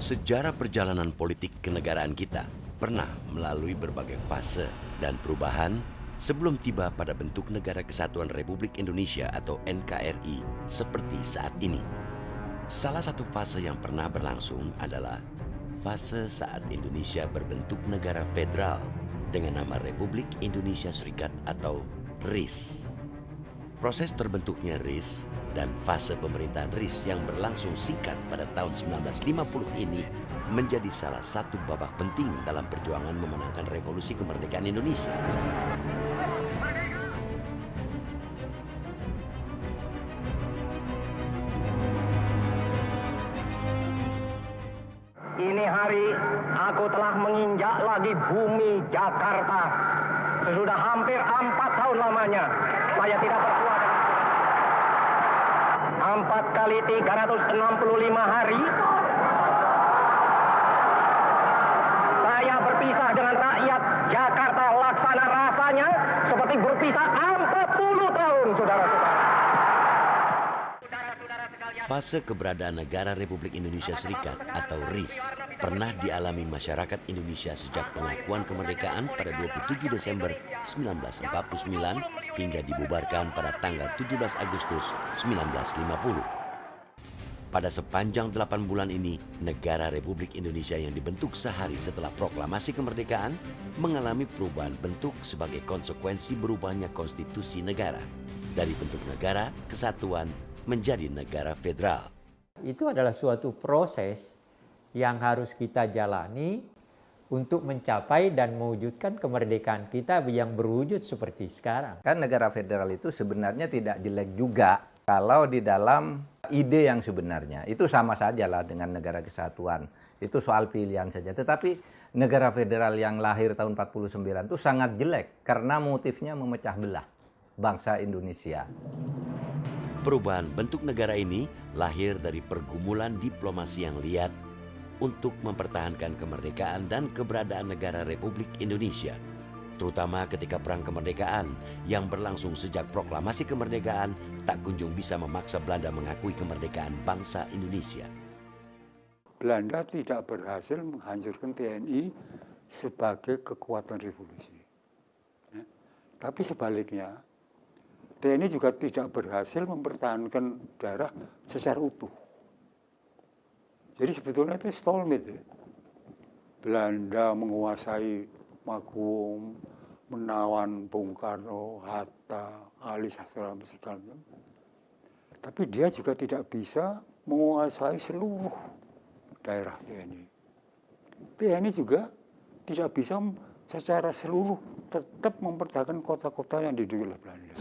Sejarah perjalanan politik kenegaraan kita pernah melalui berbagai fase dan perubahan sebelum tiba pada bentuk Negara Kesatuan Republik Indonesia atau NKRI seperti saat ini. Salah satu fase yang pernah berlangsung adalah fase saat Indonesia berbentuk negara federal dengan nama Republik Indonesia Serikat atau RIS. Proses terbentuknya RIS dan fase pemerintahan RIS yang berlangsung singkat pada tahun 1950 ini menjadi salah satu babak penting dalam perjuangan memenangkan revolusi kemerdekaan Indonesia. Ini hari aku telah menginjak lagi bumi Jakarta. Sesudah hampir 4 tahun lamanya saya tidak bersuara. 4 kali 365 hari saya berpisah dengan rakyat Jakarta, laksana rasanya seperti berpisah 40 tahun, saudara-saudara. Fase keberadaan Negara Republik Indonesia Serikat atau RIS pernah dialami masyarakat Indonesia sejak pengakuan kemerdekaan pada 27 Desember 1949 hingga dibubarkan pada tanggal 17 Agustus 1950. Pada sepanjang 8 bulan ini, Negara Republik Indonesia yang dibentuk sehari setelah proklamasi kemerdekaan mengalami perubahan bentuk sebagai konsekuensi berubahnya konstitusi negara dari bentuk negara kesatuan menjadi negara federal. Itu adalah suatu proses yang harus kita jalani untuk mencapai dan mewujudkan kemerdekaan kita yang berwujud seperti sekarang. Kan negara federal itu sebenarnya tidak jelek juga kalau di dalam ide yang sebenarnya. Itu sama saja lah dengan negara kesatuan. Itu soal pilihan saja. Tetapi negara federal yang lahir tahun 49 itu sangat jelek karena motifnya memecah belah bangsa Indonesia. Perubahan bentuk negara ini lahir dari pergumulan diplomasi yang liat untuk mempertahankan kemerdekaan dan keberadaan negara Republik Indonesia, terutama ketika Perang Kemerdekaan yang berlangsung sejak proklamasi kemerdekaan tak kunjung bisa memaksa Belanda mengakui kemerdekaan bangsa Indonesia. Belanda tidak berhasil menghancurkan TNI sebagai kekuatan revolusi. Ya. Tapi sebaliknya, TNI juga tidak berhasil mempertahankan daerah secara utuh. Jadi sebetulnya itu stalemate. Ya. Belanda menguasai Maguwo, menawan Bung Karno, Hatta, Ali Sastra, segala macam. Tapi dia juga tidak bisa menguasai seluruh daerah TNI. TNI juga tidak bisa secara seluruh tetap mempertahankan kota-kota yang diduduki oleh Belanda.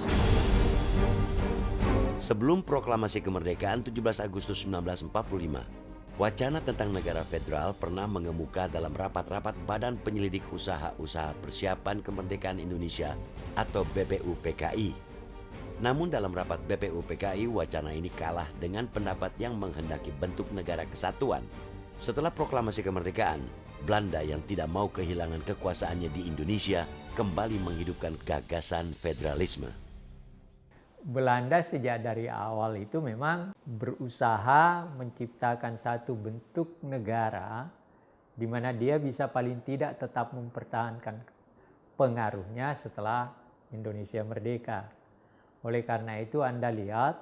Sebelum proklamasi kemerdekaan 17 Agustus 1945, wacana tentang negara federal pernah mengemuka dalam rapat-rapat Badan Penyelidik Usaha-Usaha Persiapan Kemerdekaan Indonesia atau BPUPKI. Namun dalam rapat BPUPKI, wacana ini kalah dengan pendapat yang menghendaki bentuk negara kesatuan. Setelah proklamasi kemerdekaan, Belanda yang tidak mau kehilangan kekuasaannya di Indonesia kembali menghidupkan gagasan federalisme. Belanda sejak dari awal itu memang berusaha menciptakan satu bentuk negara di mana dia bisa paling tidak tetap mempertahankan pengaruhnya setelah Indonesia merdeka. Oleh karena itu Anda lihat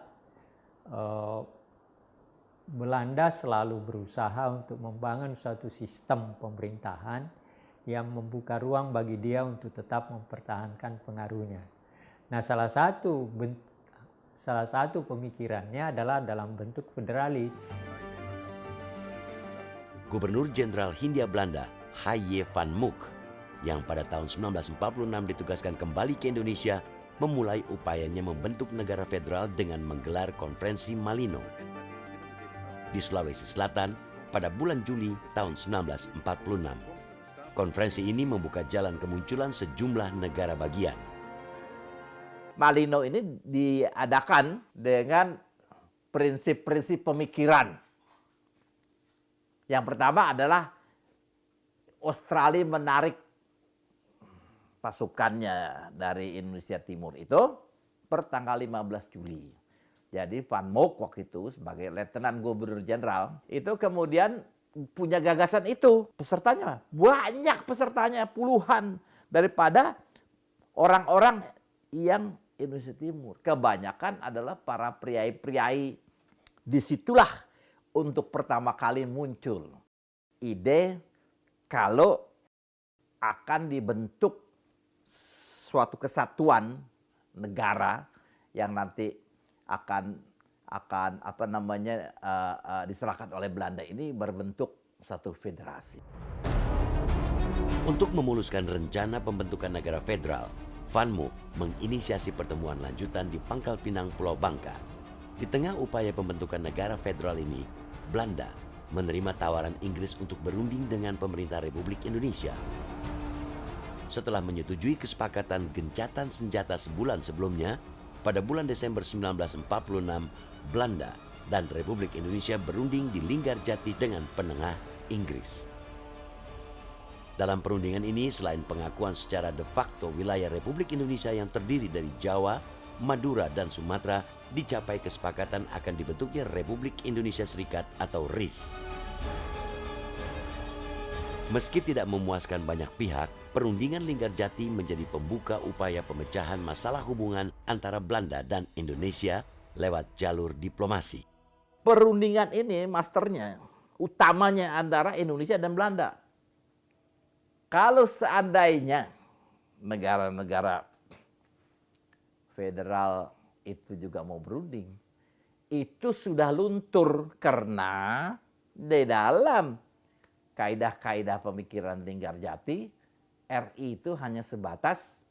Belanda selalu berusaha untuk membangun suatu sistem pemerintahan yang membuka ruang bagi dia untuk tetap mempertahankan pengaruhnya. Nah, salah satu pemikirannya adalah dalam bentuk federalis. Gubernur Jenderal Hindia Belanda, H.J. van Mook, yang pada tahun 1946 ditugaskan kembali ke Indonesia, memulai upayanya membentuk negara federal dengan menggelar konferensi Malino di Sulawesi Selatan pada bulan Juli tahun 1946. Konferensi ini membuka jalan kemunculan sejumlah negara bagian. Malino ini diadakan dengan prinsip-prinsip pemikiran. Yang pertama adalah Australia menarik pasukannya dari Indonesia Timur itu per tanggal 15 Juli. Jadi Van Mook waktu itu sebagai Letnan Gubernur Jenderal itu kemudian punya gagasan itu. Pesertanya banyak, pesertanya puluhan daripada orang-orang yang Indonesia Timur. Kebanyakan adalah para priai-priai. Disitulah untuk pertama kali muncul ide kalau akan dibentuk suatu kesatuan negara yang nanti akan diserahkan oleh Belanda ini berbentuk satu federasi. Untuk memuluskan rencana pembentukan negara federal, Van Mook menginisiasi pertemuan lanjutan di Pangkal Pinang, Pulau Bangka. Di tengah upaya pembentukan negara federal ini, Belanda menerima tawaran Inggris untuk berunding dengan pemerintah Republik Indonesia. Setelah menyetujui kesepakatan gencatan senjata sebulan sebelumnya, pada bulan Desember 1946, Belanda dan Republik Indonesia berunding di Linggarjati dengan penengah Inggris. Dalam perundingan ini, selain pengakuan secara de facto wilayah Republik Indonesia yang terdiri dari Jawa, Madura, dan Sumatera, dicapai kesepakatan akan dibentuknya Republik Indonesia Serikat atau RIS. Meski tidak memuaskan banyak pihak, perundingan Linggarjati menjadi pembuka upaya pemecahan masalah hubungan antara Belanda dan Indonesia lewat jalur diplomasi. Perundingan ini masternya, utamanya antara Indonesia dan Belanda. Kalau seandainya negara-negara federal itu juga mau berunding, itu sudah luntur karena di dalam kaidah-kaidah pemikiran Linggarjati, RI itu hanya sebatas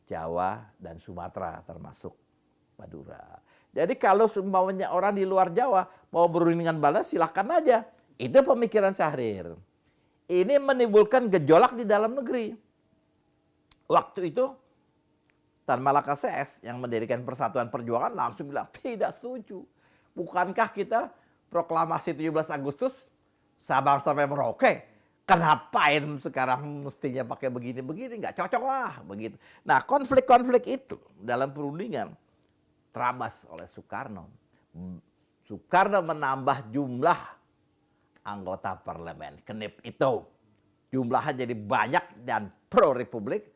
Jawa dan Sumatera termasuk Madura. Jadi kalau semuanya orang di luar Jawa mau berunding dengan Belanda silahkan aja. Itu pemikiran Syahrir. Ini menimbulkan gejolak di dalam negeri. Waktu itu Tan Malaka CS yang mendirikan Persatuan Perjuangan langsung bilang tidak setuju. Bukankah kita proklamasi 17 Agustus Sabang sampai Merauke? Kenapain sekarang mestinya pakai begini-begini? Nggak cocok lah begitu. Nah, konflik-konflik itu dalam perundingan terabas oleh Soekarno. Soekarno menambah jumlah anggota parlemen KNIP itu. Jumlahnya jadi banyak dan pro-republik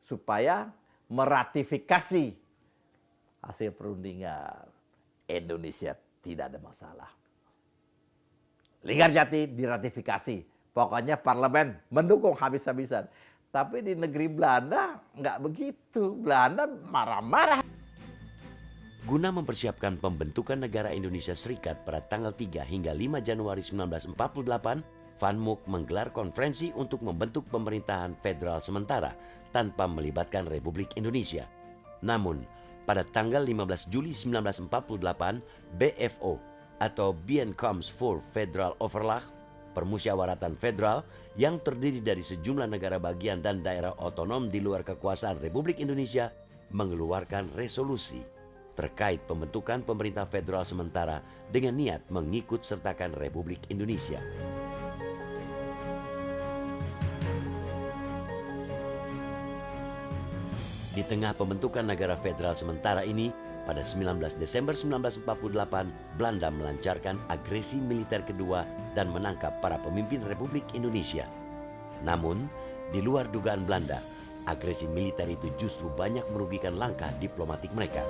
supaya meratifikasi hasil perundingan. Indonesia tidak ada masalah. Linggarjati diratifikasi. Pokoknya parlemen mendukung habis-habisan. Tapi di negeri Belanda nggak begitu. Belanda marah-marah. Guna mempersiapkan pembentukan negara Indonesia Serikat pada tanggal 3 hingga 5 Januari 1948, Van Mook menggelar konferensi untuk membentuk pemerintahan federal sementara tanpa melibatkan Republik Indonesia. Namun, pada tanggal 15 Juli 1948, BFO atau Bijeenkomst voor Federal Overleg, permusyawaratan federal yang terdiri dari sejumlah negara bagian dan daerah otonom di luar kekuasaan Republik Indonesia, mengeluarkan resolusi terkait pembentukan pemerintah federal sementara dengan niat mengikut sertakan Republik Indonesia. Di tengah pembentukan negara federal sementara ini, pada 19 Desember 1948, Belanda melancarkan agresi militer kedua dan menangkap para pemimpin Republik Indonesia. Namun, di luar dugaan Belanda, agresi militer itu justru banyak merugikan langkah diplomatik mereka.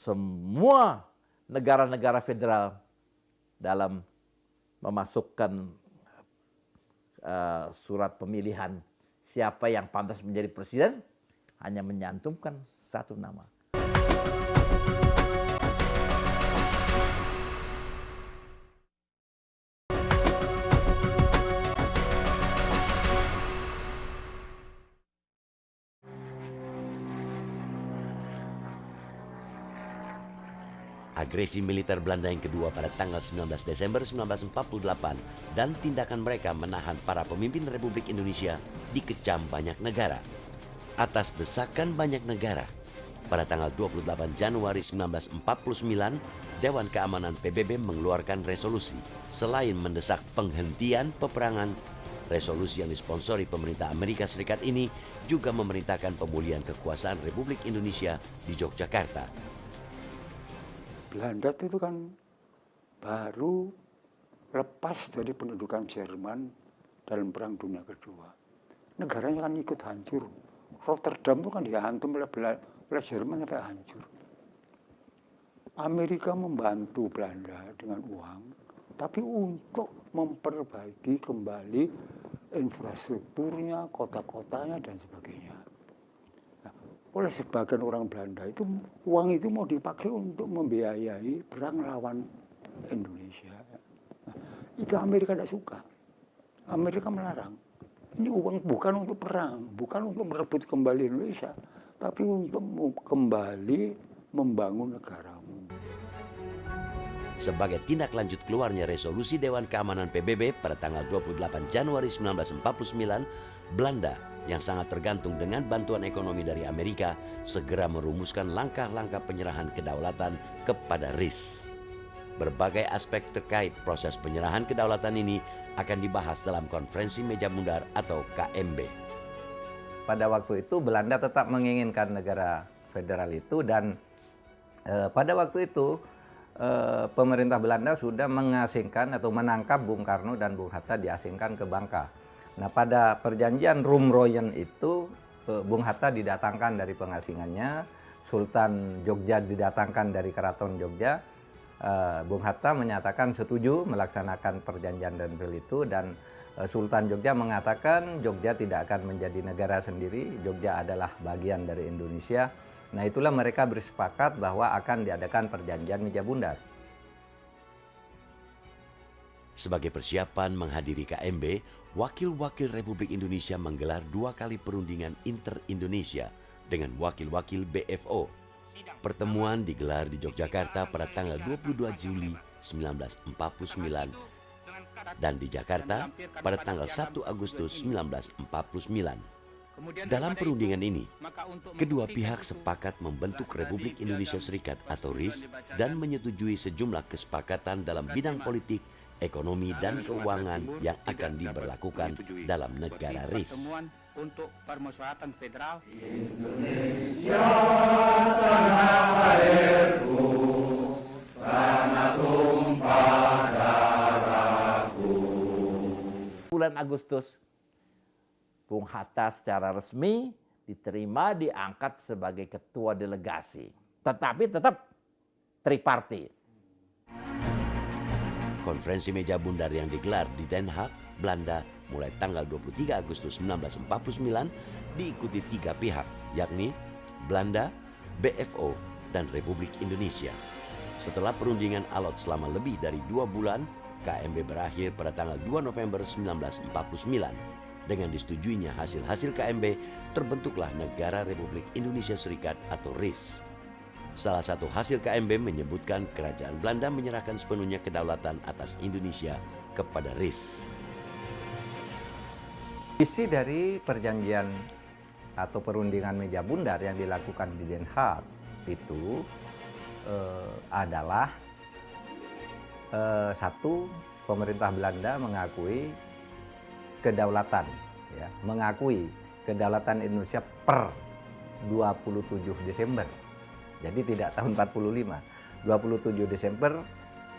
Semua negara-negara federal dalam memasukkan surat pemilihan siapa yang pantas menjadi presiden hanya menyantumkan satu nama. Agresi militer Belanda yang kedua pada tanggal 19 Desember 1948 dan tindakan mereka menahan para pemimpin Republik Indonesia dikecam banyak negara. Atas desakan banyak negara, pada tanggal 28 Januari 1949, Dewan Keamanan PBB mengeluarkan resolusi. Selain mendesak penghentian peperangan, resolusi yang disponsori pemerintah Amerika Serikat ini juga memerintahkan pemulihan kekuasaan Republik Indonesia di Yogyakarta. Belanda itu kan baru lepas dari pendudukan Jerman dalam Perang Dunia Kedua. Negaranya kan ikut hancur. Rotterdam itu kan dihantam oleh Jerman sampai hancur. Amerika membantu Belanda dengan uang, tapi untuk memperbaiki kembali infrastrukturnya, kota-kotanya, dan sebagainya. Nah, oleh sebagian orang Belanda itu, uang itu mau dipakai untuk membiayai perang lawan Indonesia. Nah, itu Amerika tidak suka. Amerika melarang. Ini uang bukan untuk perang, bukan untuk merebut kembali Indonesia, tapi untuk kembali membangun negaramu. Sebagai tindak lanjut keluarnya resolusi Dewan Keamanan PBB pada tanggal 28 Januari 1949, Belanda yang sangat tergantung dengan bantuan ekonomi dari Amerika segera merumuskan langkah-langkah penyerahan kedaulatan kepada RIS. Berbagai aspek terkait proses penyerahan kedaulatan ini akan dibahas dalam konferensi meja bundar atau KMB. Pada waktu itu Belanda tetap menginginkan negara federal itu, dan pada waktu itu pemerintah Belanda sudah mengasingkan atau menangkap Bung Karno dan Bung Hatta, diasingkan ke Bangka. Nah, pada perjanjian Rumroyen itu Bung Hatta didatangkan dari pengasingannya, Sultan Jogja didatangkan dari Keraton Jogja. Bung Hatta menyatakan setuju melaksanakan perjanjian Renville itu, dan Sultan Jogja mengatakan Jogja tidak akan menjadi negara sendiri, Jogja adalah bagian dari Indonesia. Nah, itulah mereka bersepakat bahwa akan diadakan perjanjian meja bundar. Sebagai persiapan menghadiri KMB, wakil-wakil Republik Indonesia menggelar 2 kali perundingan inter-Indonesia dengan wakil-wakil BFO. Pertemuan digelar di Yogyakarta pada tanggal 22 Juli 1949 dan di Jakarta pada tanggal 1 Agustus 1949. Dalam perundingan ini, kedua pihak sepakat membentuk Republik Indonesia Serikat atau RIS dan menyetujui sejumlah kesepakatan dalam bidang politik, ekonomi, dan keuangan yang akan diberlakukan dalam negara RIS. Untuk permusyawaratan federal Indonesia tanah airku, tanah tumpah darahku. Bulan Agustus, Bung Hatta secara resmi diterima, diangkat sebagai ketua delegasi. Tetapi tetap tripartit. Konferensi meja bundar yang digelar di Den Haag, Belanda mulai tanggal 23 Agustus 1949 diikuti 3 pihak, yakni Belanda, BFO, dan Republik Indonesia. Setelah perundingan alot selama lebih dari 2 bulan, KMB berakhir pada tanggal 2 November 1949. Dengan disetujuinya hasil-hasil KMB, terbentuklah Negara Republik Indonesia Serikat atau RIS. Salah satu hasil KMB menyebutkan Kerajaan Belanda menyerahkan sepenuhnya kedaulatan atas Indonesia kepada RIS. Isi dari perjanjian atau perundingan meja bundar yang dilakukan di Den Haag itu adalah satu, pemerintah Belanda mengakui kedaulatan, ya, mengakui kedaulatan Indonesia per 27 Desember. Jadi tidak tahun 45, 27 Desember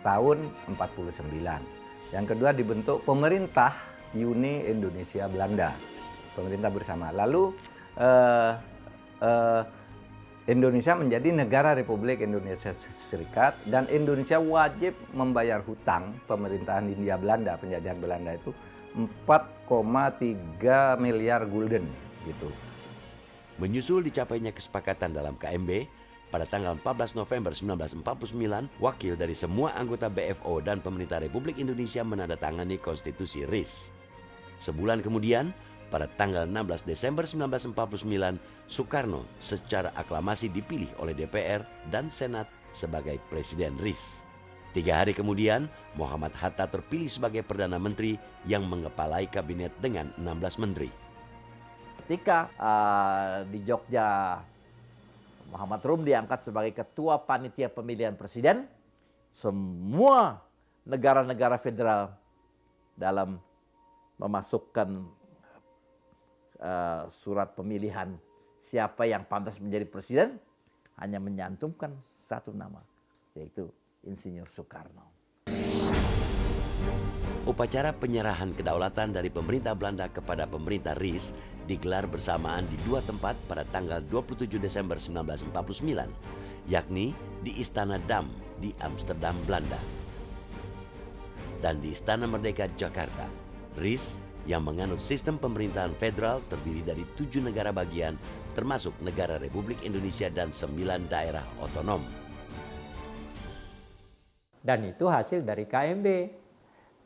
tahun 49. Yang kedua, dibentuk pemerintah Uni Indonesia Belanda, pemerintah bersama. Lalu Indonesia menjadi negara Republik Indonesia Serikat, dan Indonesia wajib membayar hutang pemerintahan Hindia Belanda, penjajahan Belanda itu 4,3 miliar gulden gitu. Menyusul dicapainya kesepakatan dalam KMB, pada tanggal 14 November 1949, wakil dari semua anggota BFO dan pemerintah Republik Indonesia menandatangani konstitusi RIS. Sebulan kemudian, pada tanggal 16 Desember 1949, Soekarno secara aklamasi dipilih oleh DPR dan Senat sebagai Presiden RIS. 3 hari kemudian, Muhammad Hatta terpilih sebagai Perdana Menteri yang mengepalai kabinet dengan 16 menteri. Ketika di Jogja, Muhammad Rum diangkat sebagai ketua panitia pemilihan presiden, semua negara-negara federal dalam memasukkan surat pemilihan siapa yang pantas menjadi presiden hanya menyantumkan satu nama, yaitu Insinyur Soekarno. Upacara penyerahan kedaulatan dari pemerintah Belanda kepada pemerintah RIS digelar bersamaan di dua tempat pada tanggal 27 Desember 1949, yakni di Istana Dam di Amsterdam, Belanda, dan di Istana Merdeka, Jakarta. RIS yang menganut sistem pemerintahan federal terdiri dari 7 negara bagian, termasuk negara Republik Indonesia dan 9 daerah otonom. Dan itu hasil dari KMB,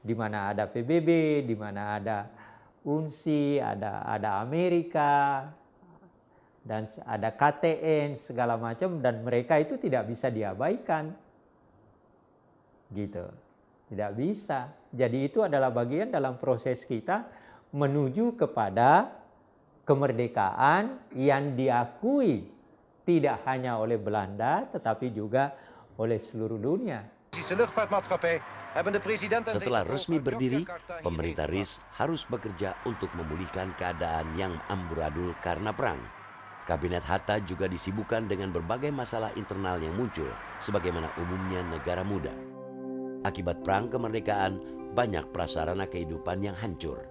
di mana ada PBB, di mana ada UNSI, ada Amerika, dan ada KTN, segala macam, dan mereka itu tidak bisa diabaikan. Gitu. Tidak bisa. Jadi itu adalah bagian dalam proses kita menuju kepada kemerdekaan yang diakui tidak hanya oleh Belanda, tetapi juga oleh seluruh dunia. Setelah resmi berdiri, pemerintah RIS harus bekerja untuk memulihkan keadaan yang amburadul karena perang. Kabinet Hatta juga disibukkan dengan berbagai masalah internal yang muncul, sebagaimana umumnya negara muda. Akibat perang kemerdekaan, banyak prasarana kehidupan yang hancur.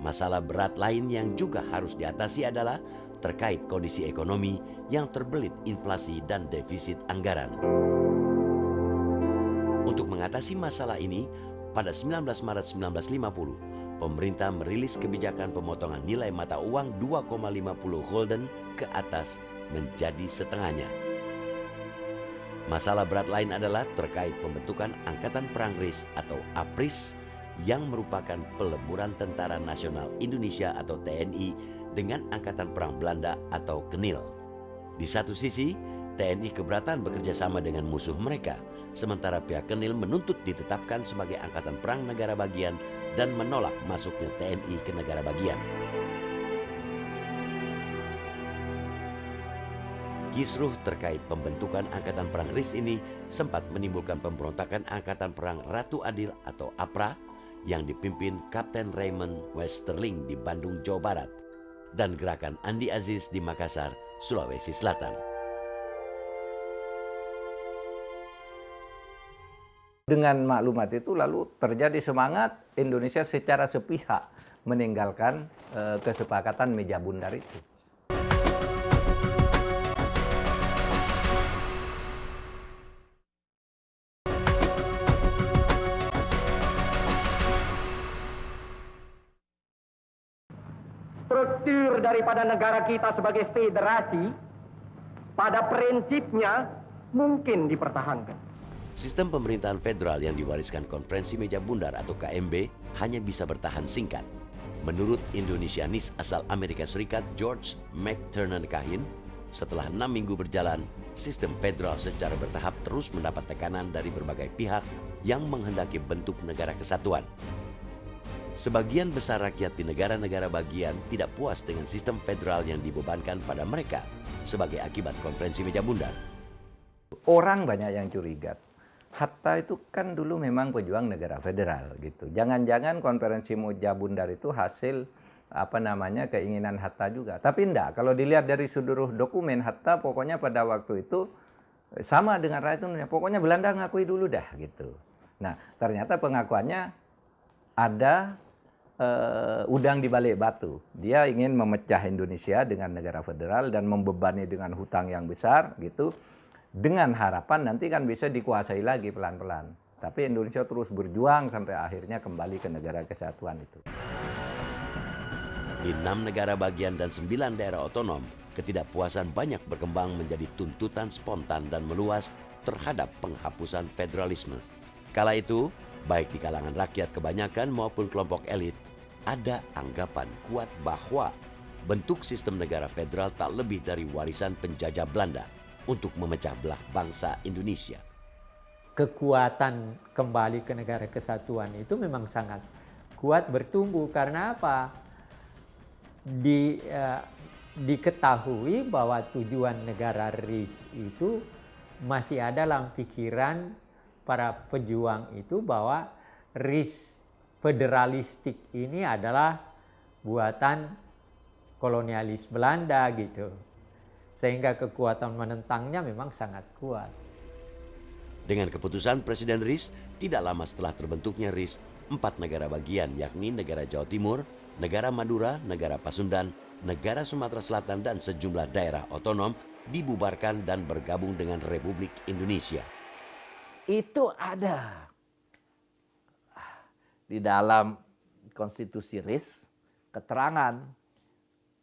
Masalah berat lain yang juga harus diatasi adalah terkait kondisi ekonomi yang terbelit inflasi dan defisit anggaran. Untuk mengatasi masalah ini, pada 19 Maret 1950, pemerintah merilis kebijakan pemotongan nilai mata uang 2,50 gulden ke atas menjadi setengahnya. Masalah berat lain adalah terkait pembentukan Angkatan Perang RIS atau APRIS yang merupakan peleburan Tentara Nasional Indonesia atau TNI dengan Angkatan Perang Belanda atau KNIL. Di satu sisi, TNI keberatan bekerja sama dengan musuh mereka, sementara pihak KNIL menuntut ditetapkan sebagai angkatan perang negara bagian dan menolak masuknya TNI ke negara bagian. Kisruh terkait pembentukan Angkatan Perang RIS ini sempat menimbulkan pemberontakan Angkatan Perang Ratu Adil atau APRA yang dipimpin Kapten Raymond Westerling di Bandung, Jawa Barat, dan gerakan Andi Aziz di Makassar, Sulawesi Selatan. Dengan maklumat itu lalu terjadi semangat Indonesia secara sepihak meninggalkan kesepakatan meja bundar itu. Struktur daripada negara kita sebagai federasi pada prinsipnya mungkin dipertahankan. Sistem pemerintahan federal yang diwariskan Konferensi Meja Bundar atau KMB hanya bisa bertahan singkat. Menurut Indonesianis asal Amerika Serikat George McTernan Kahin, setelah 6 minggu berjalan, sistem federal secara bertahap terus mendapat tekanan dari berbagai pihak yang menghendaki bentuk negara kesatuan. Sebagian besar rakyat di negara-negara bagian tidak puas dengan sistem federal yang dibebankan pada mereka sebagai akibat Konferensi Meja Bundar. Orang banyak yang curiga. Hatta itu kan dulu memang pejuang negara federal gitu. Jangan-jangan Konferensi Meja Bundar itu hasil keinginan Hatta juga. Tapi enggak, kalau dilihat dari seluruh dokumen Hatta pokoknya pada waktu itu sama dengan rakyat Indonesia. Pokoknya Belanda ngakui dulu dah gitu. Nah, ternyata pengakuannya ada udang di balik batu. Dia ingin memecah Indonesia dengan negara federal dan membebani dengan hutang yang besar gitu. Dengan harapan nanti kan bisa dikuasai lagi pelan-pelan. Tapi Indonesia terus berjuang sampai akhirnya kembali ke negara kesatuan itu. Di 6 negara bagian dan 9 daerah otonom, ketidakpuasan banyak berkembang menjadi tuntutan spontan dan meluas terhadap penghapusan federalisme. Kala itu, baik di kalangan rakyat kebanyakan maupun kelompok elit, ada anggapan kuat bahwa bentuk sistem negara federal tak lebih dari warisan penjajah Belanda untuk memecah belah bangsa Indonesia. Kekuatan kembali ke negara kesatuan itu memang sangat kuat bertumbuh karena apa? Diketahui bahwa tujuan negara RIS itu masih ada dalam pikiran para pejuang itu bahwa RIS federalistik ini adalah buatan kolonialis Belanda gitu. Sehingga kekuatan menentangnya memang sangat kuat. Dengan keputusan Presiden RIS, tidak lama setelah terbentuknya RIS, 4 negara bagian yakni negara Jawa Timur, negara Madura, negara Pasundan, negara Sumatera Selatan dan sejumlah daerah otonom dibubarkan dan bergabung dengan Republik Indonesia. Itu ada di dalam konstitusi RIS keterangan,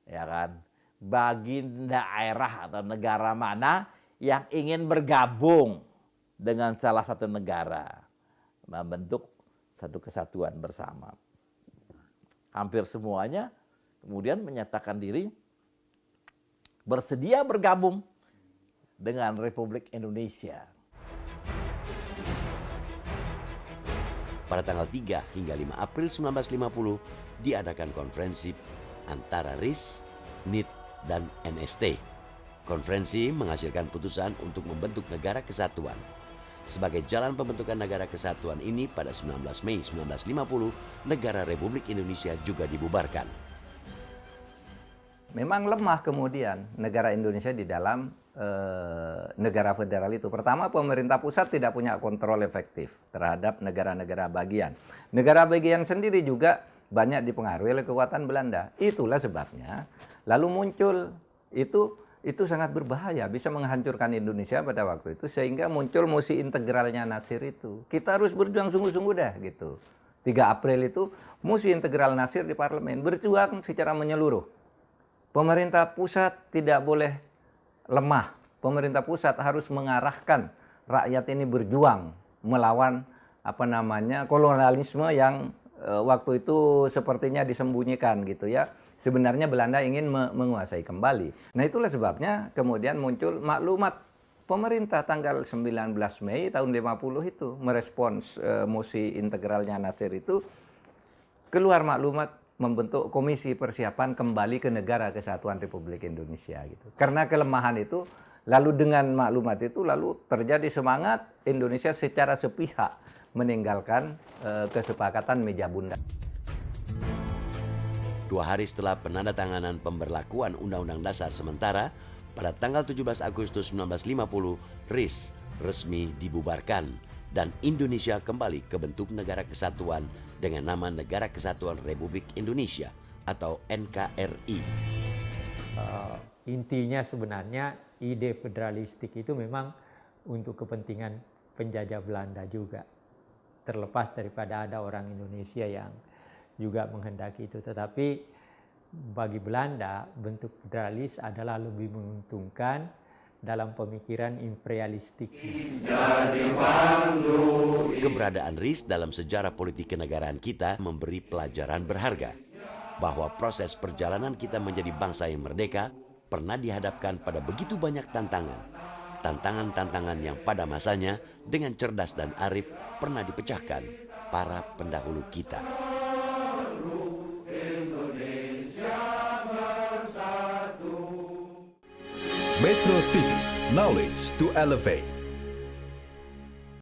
ya kan, bagi daerah atau negara mana yang ingin bergabung dengan salah satu negara membentuk satu kesatuan bersama. Hampir semuanya kemudian menyatakan diri bersedia bergabung dengan Republik Indonesia. Pada tanggal 3 hingga 5 April 1950 diadakan konferensi antara RIS, NIT, dan NST. Konferensi menghasilkan putusan untuk membentuk negara kesatuan. Sebagai jalan pembentukan negara kesatuan ini pada 19 Mei 1950, negara Republik Indonesia juga dibubarkan. Memang lemah kemudian negara Indonesia di dalam negara federal itu. Pertama, pemerintah pusat tidak punya kontrol efektif terhadap negara-negara bagian. Negara bagian sendiri juga banyak dipengaruhi oleh kekuatan Belanda. Itulah sebabnya lalu muncul itu sangat berbahaya, bisa menghancurkan Indonesia pada waktu itu, sehingga muncul musi integralnya Nasir itu. Kita harus berjuang sungguh-sungguh dah gitu. 3 April itu musi integral Nasir di parlemen, berjuang secara menyeluruh. Pemerintah pusat tidak boleh lemah. Pemerintah pusat harus mengarahkan rakyat ini berjuang melawan kolonialisme yang waktu itu sepertinya disembunyikan gitu ya. Sebenarnya Belanda ingin menguasai kembali. Nah, itulah sebabnya kemudian muncul maklumat pemerintah tanggal 19 Mei tahun 50 itu merespons musi integralnya Nasir itu, keluar maklumat membentuk komisi persiapan kembali ke negara kesatuan Republik Indonesia gitu. Karena kelemahan itu, lalu dengan maklumat itu lalu terjadi semangat Indonesia secara sepihak meninggalkan kesepakatan meja bundar. 2 hari setelah penandatanganan pemberlakuan Undang-Undang Dasar sementara, pada tanggal 17 Agustus 1950, RIS resmi dibubarkan dan Indonesia kembali ke bentuk negara kesatuan dengan nama Negara Kesatuan Republik Indonesia atau NKRI. Intinya sebenarnya ide federalistik itu memang untuk kepentingan penjajah Belanda juga. Terlepas daripada ada orang Indonesia yang juga menghendaki itu. Tetapi bagi Belanda bentuk federalis adalah lebih menguntungkan dalam pemikiran imperialistik. Keberadaan RIS dalam sejarah politik kenegaraan kita memberi pelajaran berharga bahwa proses perjalanan kita menjadi bangsa yang merdeka pernah dihadapkan pada begitu banyak tantangan. Tantangan-tantangan yang pada masanya dengan cerdas dan arif pernah dipecahkan para pendahulu kita. Metro TV, knowledge to elevate.